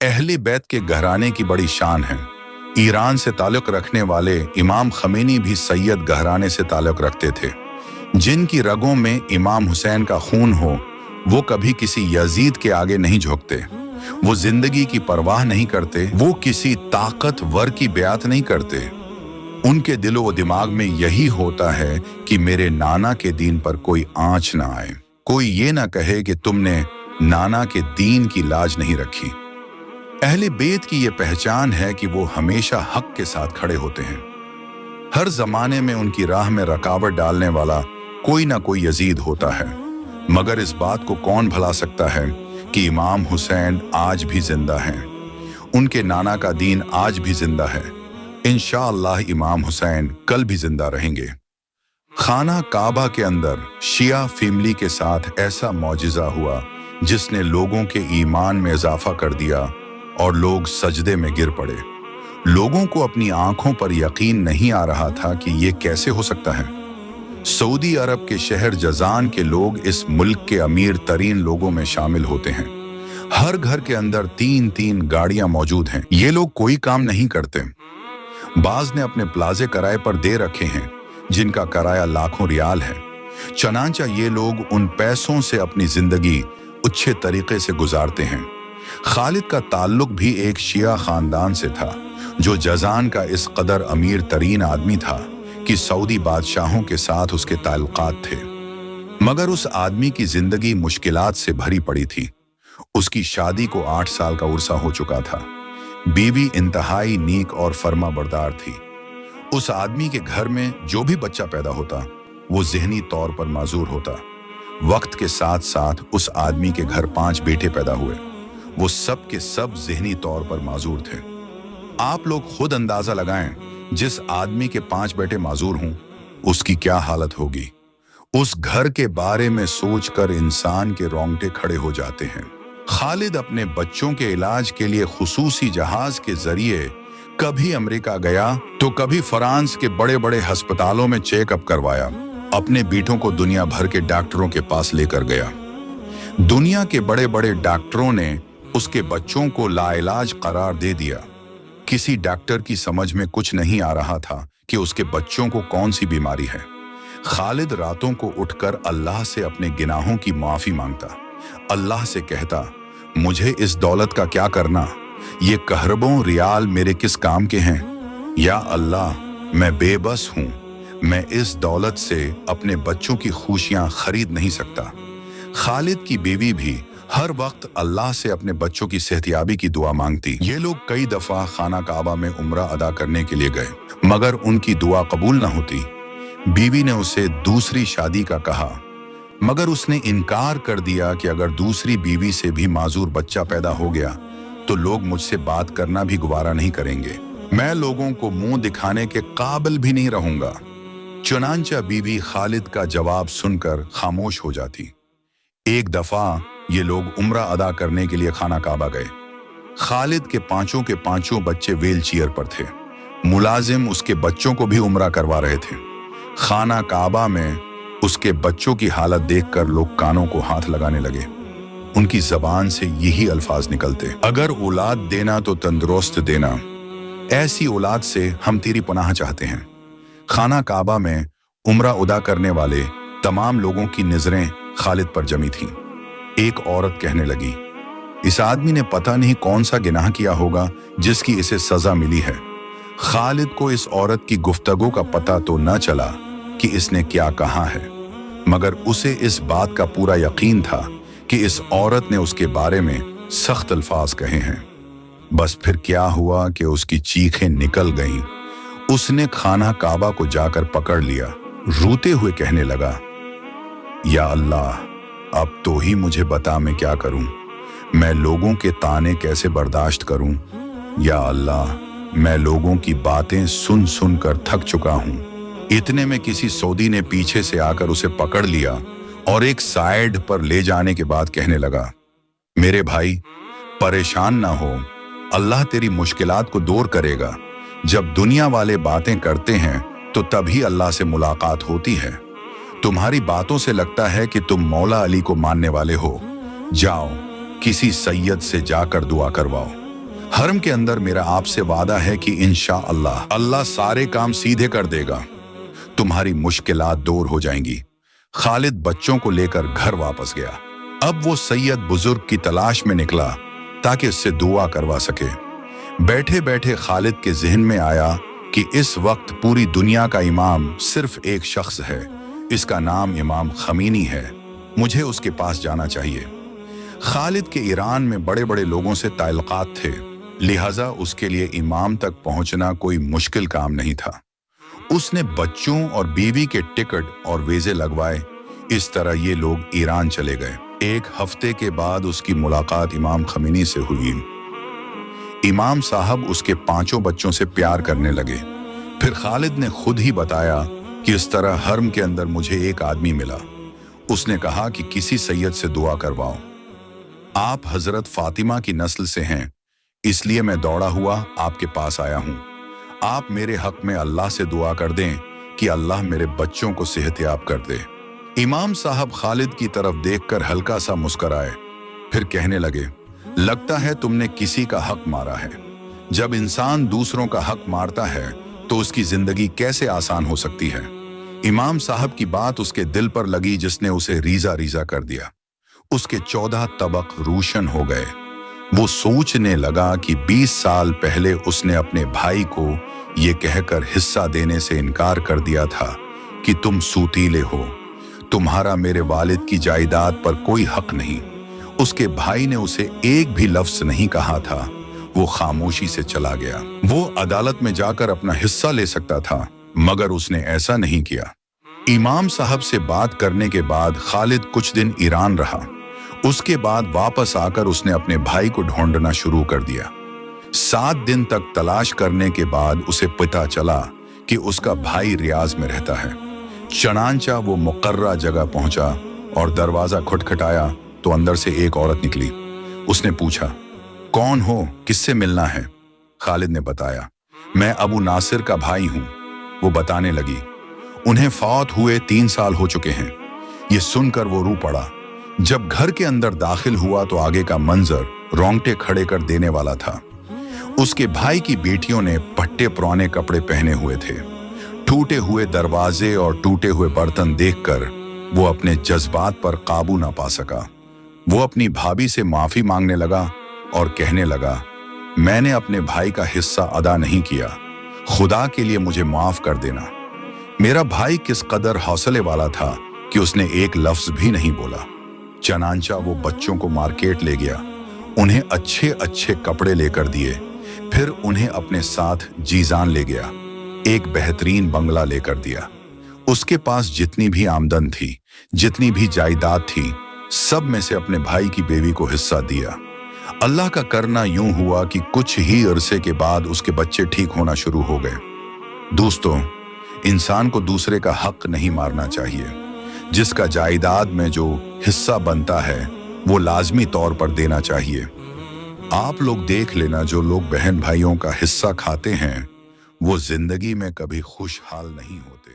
अहले बैत के घराने की बड़ी शान है। ईरान से ताल्लुक रखने वाले इमाम खमीनी भी सैयद घराने से ताल्लुक रखते थे। जिनकी रगों में इमाम हुसैन का खून हो, वो कभी किसी यजीद के आगे नहीं झुकते। वो जिंदगी की परवाह नहीं करते, वो किसी ताकतवर की ब्यात नहीं करते। उनके दिलो व दिमाग में यही होता है कि मेरे नाना के दीन पर कोई आंच ना आए, कोई ये ना कहे कि तुमने नाना के दीन की लाज नहीं रखी। अहले बेत की ये पहचान है कि वो हमेशा हक के साथ खड़े होते हैं। हर जमाने में उनकी राह में रुकावट डालने वाला कोई ना कोई यजीद होता है, मगर इस बात को कौन भुला सकता है कि इमाम हुसैन आज भी जिंदा हैं। उनके नाना का दीन आज भी जिंदा है। इंशाअल्लाह इमाम हुसैन कल भी जिंदा रहेंगे। खाना काबा के अंदर शिया फैमिली के साथ ऐसा मौजिज़ा हुआ जिसने लोगों के ईमान में इजाफा कर दिया और लोग सजदे में गिर पड़े। लोगों को अपनी आंखों पर यकीन नहीं आ रहा था कि ये कैसे हो सकता है। सऊदी अरब के शहर जजान के लोग इस मुल्क के अमीर तरीन लोगों में शामिल होते हैं। हर घर के अंदर 3-3 गाड़ियां मौजूद हैं। ये लोग कोई काम नहीं करते। बाज ने अपने प्लाजे किराए पर दे रखे हैं जिनका किराया लाखों रियाल है। चनांचा ये लोग उन पैसों से अपनी जिंदगी अच्छे तरीके से गुजारते हैं। खालिद का ताल्लुक भी एक शिया खानदान से था जो जजान का इस कदर अमीर तरीन आदमी था कि सऊदी बादशाहों के साथ उसके ताल्लुकात थे। मगर उस आदमी की जिंदगी मुश्किलात से भरी पड़ी थी। उसकी शादी को 8 साल का उर्सा हो चुका था। बीवी इंतहाई नीक और फर्मा बरदार थी। उस आदमी के घर में जो भी बच्चा पैदा होता वो ज़हनी तौर पर माजूर होता। वक्त के साथ साथ उस आदमी के घर 5 बेटे पैदा हुए। वो सब के सब ज़हनी तौर पर माजूर थे। आप लोग खुद अंदाजा लगाएं, जिस आदमी के 5 बेटे माजूर हों उसकी क्या हालत होगी। उस घर के बारे में सोचकर इंसान के रोंगटे खड़े हो जाते हैं। खालिद अपने बच्चों के इलाज के लिए खुसूसी जहाज के जरिए कभी अमेरिका गया तो कभी फ्रांस के बड़े बड़े अस्पतालों में चेकअप करवाया। अपने बेटों को दुनिया भर के डॉक्टरों के पास लेकर गया। दुनिया के बड़े बड़े डॉक्टरों ने उसके बच्चों को लाइलाज करार दे दिया। किसी डॉक्टर की समझ में कुछ नहीं आ रहा था कि उसके बच्चों को कौन सी बीमारी है। खालिद रातों को उठकर अल्लाह से अपने गुनाहों की माफी मांगता। अल्लाह से कहता, मुझे इस दौलत का क्या करना, ये कहरबों रियाल मेरे किस काम के हैं। या अल्लाह, मैं बेबस हूँ, मैं इस दौलत से अपने बच्चों की खुशियां खरीद नहीं सकता। खालिद की बीवी भी हर वक्त अल्लाह से अपने बच्चों की सेहतयाबी की दुआ मांगती। ये लोग कई दफा खाना काबा में उम्रा अदा करने के लिए गए, मगर उनकी दुआ कबूल न होती। बीवी ने उसे दूसरी शादी का कहा, मगर उसने इनकार कर दिया कि अगर दूसरी बीवी से भी माजूर बच्चा पैदा हो गया तो लोग मुझसे बात करना भी गवारा नहीं करेंगे। मैं लोगों को मुंह दिखाने के काबिल भी नहीं रहूंगा। चुनांचा बीवी खालिद का जवाब सुनकर खामोश हो जाती। एक दफा ये लोग उम्रा अदा करने के लिए खाना काबा गए। खालिद के पांचों बच्चे व्हील चेयर पर थे। मुलाजिम उसके बच्चों को भी उम्रा करवा रहे थे। खाना काबा में उसके बच्चों की हालत देखकर लोग कानों को हाथ लगाने लगे। उनकी जबान से यही अल्फाज निकलते, अगर औलाद देना तो तंदुरुस्त देना, ऐसी औलाद से हम तेरी पनाह चाहते हैं। खाना काबा में उम्रा अदा करने वाले तमाम लोगों की नजरें खालिद पर जमी थीं। एक औरत कहने लगी, इस आदमी ने पता नहीं कौन सा गुनाह किया होगा जिसकी इसे सजा मिली है। खालिद को इस औरत की गुफ्तगू का पता तो न चला कि इसने क्या कहा है, मगर उसे इस बात का पूरा यकीन था कि इस औरत ने उसके बारे में सख्त अल्फाज कहे हैं। बस फिर क्या हुआ कि उसकी चीखें निकल गईं। उसने खाना काबा को जाकर पकड़ लिया, रोते हुए कहने लगा, या अल्लाह, अब तो ही मुझे बता मैं क्या करूं, मैं लोगों के ताने कैसे बर्दाश्त करूं। या अल्लाह, मैं लोगों की बातें सुन सुन कर थक चुका हूं। इतने में किसी सऊदी ने पीछे से आकर उसे पकड़ लिया और एक साइड पर ले जाने के बाद कहने लगा, मेरे भाई परेशान ना हो, अल्लाह तेरी मुश्किलात को दूर करेगा। जब दुनिया वाले बातें करते हैं तो तभी अल्लाह से मुलाकात होती है। तुम्हारी बातों से लगता है कि तुम मौला अली को मानने वाले हो। जाओ किसी सैयद से जाकर दुआ करवाओ। हरम के अंदर मेरा आपसे वादा है कि इंशाअल्लाह अल्लाह सारे काम सीधे कर देगा, तुम्हारी मुश्किलात दूर हो जाएंगी। खालिद बच्चों को लेकर घर वापस गया। अब वो सैयद बुजुर्ग की तलाश में निकला ताकि उससे दुआ करवा सके। बैठे बैठे खालिद के जहन में आया कि इस वक्त पूरी दुनिया का इमाम सिर्फ एक शख्स है, इसका नाम इमाम खमीनी है। मुझे उसके पास जाना चाहिए। खालिद के ईरान में बड़े बड़े लोगों से ताल्लुकात थे, लिहाजा उसके लिए इमाम तक पहुंचना कोई मुश्किल काम नहीं था। उसने बच्चों और बीवी के टिकट और वीजे लगवाए। इस तरह ये लोग ईरान चले गए। एक हफ्ते के बाद उसकी मुलाकात इमाम खमीनी से हुई। इमाम साहब उसके 5 बच्चों से प्यार करने लगे। फिर खालिद ने खुद ही बताया कि इस तरह हरम के अंदर मुझे एक आदमी मिला। उसने कहा कि किसी सैयद से दुआ करवाओ। आप हजरत फातिमा की नस्ल से हैं, इसलिए मैं दौड़ा हुआ आपके पास आया हूं। आप मेरे हक में अल्लाह से दुआ कर दें कि अल्लाह मेरे बच्चों को सेहतयाब कर दे। इमाम साहब खालिद की तरफ देखकर हल्का सा मुस्कुराए, फिर कहने लगे, लगता है तुमने किसी का हक मारा है। जब इंसान दूसरों का हक मारता है तो उसकी जिंदगी कैसे आसान हो सकती है। इमाम साहब की बात उसके दिल पर लगी, जिसने उसे रीजा रीजा कर दिया। उसके 14 तबक रोशन हो गए। वो सोचने लगा कि 20 साल पहले उसने अपने भाई को ये कहकर हिस्सा देने से इनकार कर दिया था कि तुम सूतीले हो, तुम्हारा मेरे वालिद की जायदाद पर कोई हक नहीं। उसके भाई ने उसे एक भी लफ्ज नहीं कहा था। वो खामोशी से चला गया। वो अदालत में जाकर अपना हिस्सा ले सकता था, मगर उसने ऐसा नहीं किया। इमाम साहब से बात करने के बाद खालिद कुछ दिन ईरान रहा। उसके बाद वापस आकर उसने अपने भाई को ढूंढना शुरू कर दिया। 7 दिन तक तलाश करने के बाद उसे पता चला कि उसका भाई रियाज में रहता है। चनांचा वो मुकर्रा जगह पहुंचा और दरवाजा खटखटाया तो अंदर से एक औरत निकली। उसने पूछा, कौन हो, किससे मिलना है? खालिद ने बताया, मैं अबू नासिर का भाई हूं। वो बताने लगी, उन्हें फौत हुए 3 साल हो चुके हैं। ये सुनकर वो रो पड़ा। जब घर के अंदर दाखिल हुआ तो आगे का मंजर रोंगटे खड़े कर देने वाला था। उसके भाई की बेटियों ने फट्टे पुराने कपड़े पहने हुए थे। टूटे हुए दरवाजे और टूटे हुए बर्तन देखकर वो अपने जज्बात पर काबू ना पा सका। वो अपनी भाभी से माफी मांगने लगा और कहने लगा, मैंने अपने भाई का हिस्सा अदा नहीं किया, खुदा के लिए मुझे माफ कर देना। मेरा भाई किस कदर हौसले वाला था कि उसने एक लफ्ज भी नहीं बोला। चनांचा वो बच्चों को मार्केट ले गया, उन्हें अच्छे अच्छे कपड़े लेकर दिए, फिर उन्हें अपने साथ जीजान ले गया, एक बेहतरीन बंगला लेकर दिया। उसके पास जितनी भी आमदन थी, जितनी भी जायदाद थी, सब में से अपने भाई की बीवी को हिस्सा दिया। अल्लाह का करना यूं हुआ कि कुछ ही अरसे के बाद उसके बच्चे ठीक होना शुरू हो गए। दोस्तों, इंसान को दूसरे का हक नहीं मारना चाहिए। जिसका जायदाद में जो हिस्सा बनता है वो लाजमी तौर पर देना चाहिए। आप लोग देख लेना, जो लोग बहन भाइयों का हिस्सा खाते हैं वो जिंदगी में कभी खुशहाल नहीं होते।